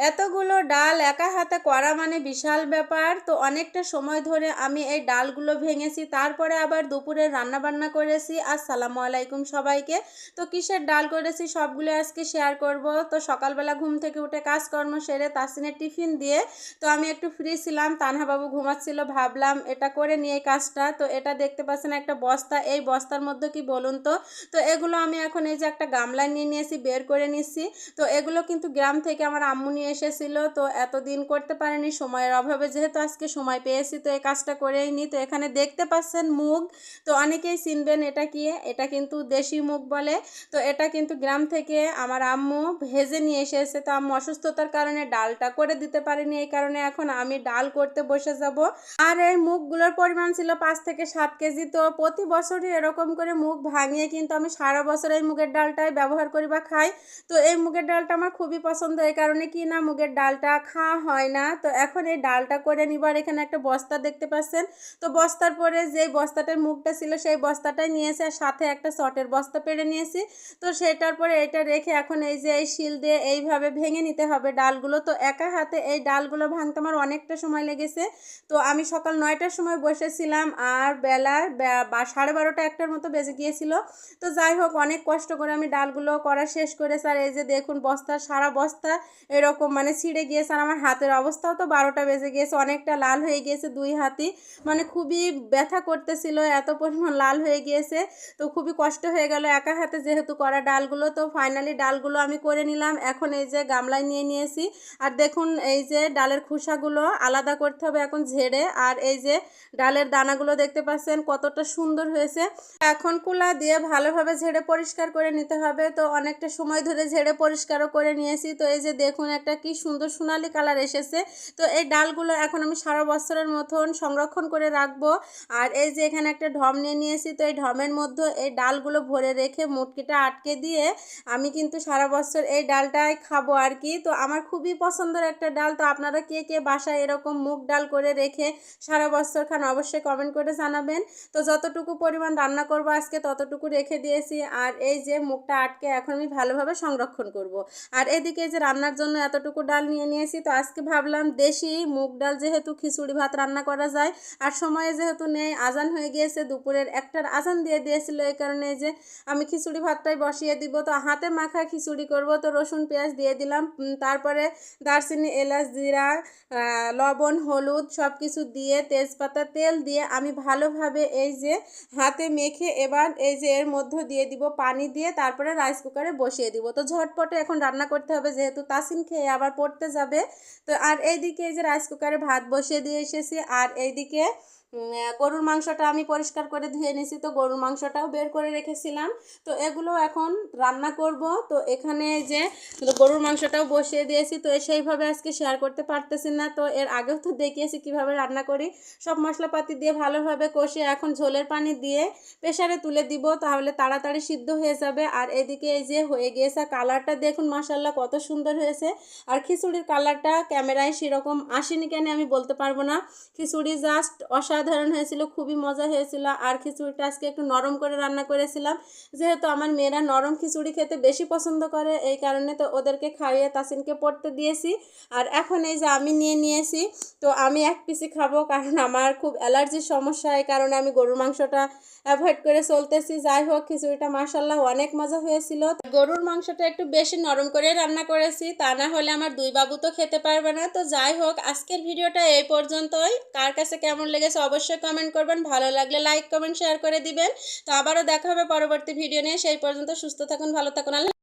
এতগুলো ডাল একা হাতে করা মানে বিশাল ব্যাপার। তো অনেকটা সময় ধরে আমি এই ডালগুলো ভেঙেছি, তারপরে আবার দুপুরে রান্না বান্না করেছি। আসসালামু আলাইকুম সবাইকে। তো কিসের ডাল করেছি সবগুলো আজকে শেয়ার করব। তো সকালবেলা ঘুম থেকে উঠে কাজকর্ম সেরে তাসিনের টিফিন দিয়ে তো আমি একটু ফ্রি ছিলাম, তানহা বাবু ঘুমাচ্ছিল, ভাবলাম এটা করে নিয়ে এই কাজটা। তো এটা দেখতে পাচ্ছেন একটা বস্তা, এই বস্তার মধ্যে কি বলুন তো। তো এগুলো আমি এখন এই যে একটা গামলায় নিয়ে নিয়েছি, বের করে নিচ্ছি। তো এগুলো কিন্তু গ্রাম থেকে আমার আম্মু নিয়ে এসেছিল, তো এতদিন করতে পারিনি সময়ের অভাবে, যেহেতু আজকে সময় পেয়েছি তো এই কাজটা করেই নি। তো এখানে দেখতে পাচ্ছেন মুগ, তো অনেকেই চিনবেন এটা কি, এটা কিন্তু দেশি মুগ বলে। তো এটা কিন্তু গ্রাম থেকে আমার আম্মু ভেজে নিয়ে এসেছে। তো আম্মু অসুস্থতার কারণে ডালটা করে দিতে পারিনি, এই কারণে এখন আমি ডাল করতে বসে যাব। আর এই মুগগুলোর পরিমাণ ছিল 5 থেকে 7 কেজি। তো প্রতি বছরই এরকম করে মুগ ভাঙিয়ে কিন্তু আমি সারা বছর এই মুগের ডালটাই ব্যবহার করি বা খাই। তো এই মুগের ডালটা আমার খুবই পছন্দ, এই কারণে কি না মুগের ডালটা খাওয়া হয় না। তো এখন এই ডালটা করে নিবার, এখানে একটা বস্তা দেখতে পাচ্ছেন। তো বস্তার পরে যেই বস্তাটার মুগটা ছিল সেই বস্তাটাই নিয়েছি, আর সাথে একটা চটের বস্তা পেরে নিয়েছি। তো সেটার পরে এটা রেখে এখন এই যে এই শিল দিয়ে এইভাবে ভেঙে নিতে হবে ডালগুলো। তো একা হাতে এই ডালগুলো ভাঙতে আমার অনেকটা সময় লেগেছে। তো আমি সকাল 9টার সময় বসেছিলাম, আর বেলা 12:30-1টার মতো বেজে গিয়েছিল। তো যাই হোক, অনেক কষ্ট করে আমি ডালগুলো করা শেষ করেছি। আর এই যে দেখুন বস্তা, সারা বস্তা এরকম মানে ছিঁড়ে গিয়েছে। আর আমার হাতের অবস্থাও তো 12টা বেজে গিয়েছে, অনেকটা লাল হয়ে গিয়েছে দুই হাতই, মানে খুবই ব্যথা করতেছিল, এত পরিমাণ লাল হয়ে গিয়েছে। তো খুবই কষ্ট হয়ে গেল একা হাতে যেহেতু করা ডালগুলো। তো ফাইনালি ডালগুলো আমি করে নিলাম, এখন এই যে গামলায় নিয়ে নিয়েছি। আর দেখুন এই যে ডালের খোসাগুলো আলাদা করতে হবে এখন ঝেড়ে। আর এই যে ডালের দানাগুলো দেখতে পাচ্ছেন কতটা সুন্দর হয়েছে। এখন কুলা দিয়ে ভালোভাবে ঝেড়ে পরিষ্কার করে নিতে হবে। তো অনেকটা সময় ধরে ঝেড়ে পরিষ্কারও করে নিয়েছি। তো এই যে দেখুন একটা কি সুন্দর সোনালি কালার এসেছে। তো এই ডালগুলো এখন আমি সারা বছরের মতন সংরক্ষণ করে রাখবো। আর এই যে এখানে একটা ঢম নিয়ে নিয়েছি, তো এই ঢমের মধ্যে এই ডালগুলো ভরে রেখে মুটকিটা আটকে দিয়ে আমি কিন্তু সারা বছর এই ডালটাই খাবো আর কি। তো আমার খুবই পছন্দের একটা ডাল। তো আপনারা কে কে বাসায় এরকম মুগ ডাল করে রেখে সারা বছর খান অবশ্যই কমেন্ট করে জানাবেন। তো যতটুকু পরিমাণ রান্না করব আজকে ততটুকু রেখে দিয়েছি। আর এই যে মুগটা আটকে এখন আমি ভালোভাবে সংরক্ষণ করব। আর এদিকে যে রান্নার জন্য এতটুকু ডাল নিয়ে নিয়েছি। তো আজকে ভাবলাম দেশি মুগ ডাল যেহেতু খিচুড়ি ভাত রান্না করা যায়, আর সময়ে যেহেতু নেই, আজান হয়ে গিয়েছে, দুপুরের 1টার আজান দিয়ে দিয়েছিল, এই কারণে যে আমি খিচুড়ি ভাতটাই বসিয়ে দিব। তো হাতে মাখা খিচুড়ি করব। তো রসুন পেঁয়াজ দিয়ে দিলাম, তারপরে দারচিনি এলাচ জিরা লবণ হলুদ সব কিছু দিয়ে তেজপাতা তেল দিয়ে আমি ভালোভাবে এই যে হাতে মেখে এবার এই যে এর মধ্যে দিয়ে দিব পানি দিয়ে, তারপরে রাইস কুকারে বসিয়ে দিব। তো ঝটপটে এখন রান্না করতে হবে যেহেতু তাসিন খেয়ে আবার পড়তে যাবে। তো আর এইদিকে এই যে রাইস কুকারে ভাত বসিয়ে দিয়ে এসেছি। আর এইদিকে গরুর মাংসটা আমি পরিষ্কার করে ধুয়ে নিয়েছি, তো গরুর মাংসটাও বের করে রেখেছিলাম। তো এগুলো এখন রান্না করব। তো এখানে যে গরুর মাংসটাও বসিয়ে দিয়েছি। তো সেইভাবে আজকে শেয়ার করতে পারতেছি না, তো এর আগেও তো দেখিয়েছি কিভাবে রান্না করি। সব মশলাপাতি দিয়ে ভালোভাবে কষে এখন ঝোলের পানি দিয়ে প্রেসারে তুলে দিব, তাহলে তাড়াতাড়ি সিদ্ধ হয়ে যাবে। আর এদিকে এই যে হয়ে গিয়েছে, কালারটা দেখুন মাশাআল্লাহ কত সুন্দর হয়েছে। আর খিচুড়ির কালারটা ক্যামেরায় সেরকম আসেনি কেন আমি বলতে পারবো না। খিচুড়ি জাস্ট অসাধারণ হয়েছিল, খুবই মজা হয়েছিল। আর খিচুড়িটা আজকে একটু নরম করে রান্না করেছিলাম, যেহেতু আমার মেয়েরা নরম খিচুড়ি খেতে বেশি পছন্দ করে, এই কারণে তো ওদেরকে খাইয়ে তাসিনকে পড়তে দিয়েছি। আর এখন এই যে আমি নিয়ে নিয়েছি, তো আমি এক পিসি খাবো, কারণ আমার খুব অ্যালার্জির সমস্যা, এই কারণে আমি গরুর মাংসটা অ্যাভয়েড করে চলতেছি। যাই হোক, খিচুড়িটা মাশাআল্লাহ অনেক মজা হয়েছিল। গরুর মাংসটা একটু বেশি নরম করে রান্না করেছি, তা না হলে আমার দুই বাবু তো খেতে পারবে না। তো যাই হোক, আজকের ভিডিওটা এই পর্যন্তই। কার কাছে কেমন লেগেছে অবশ্যই কমেন্ট করবেন, ভালো লাগলে লাইক কমেন্ট শেয়ার করে দিবেন। তো আবারও দেখা হবে পরবর্তী ভিডিও নিয়ে, সেই পর্যন্ত সুস্থ থাকুন, ভালো থাকুন, আল্লাহ।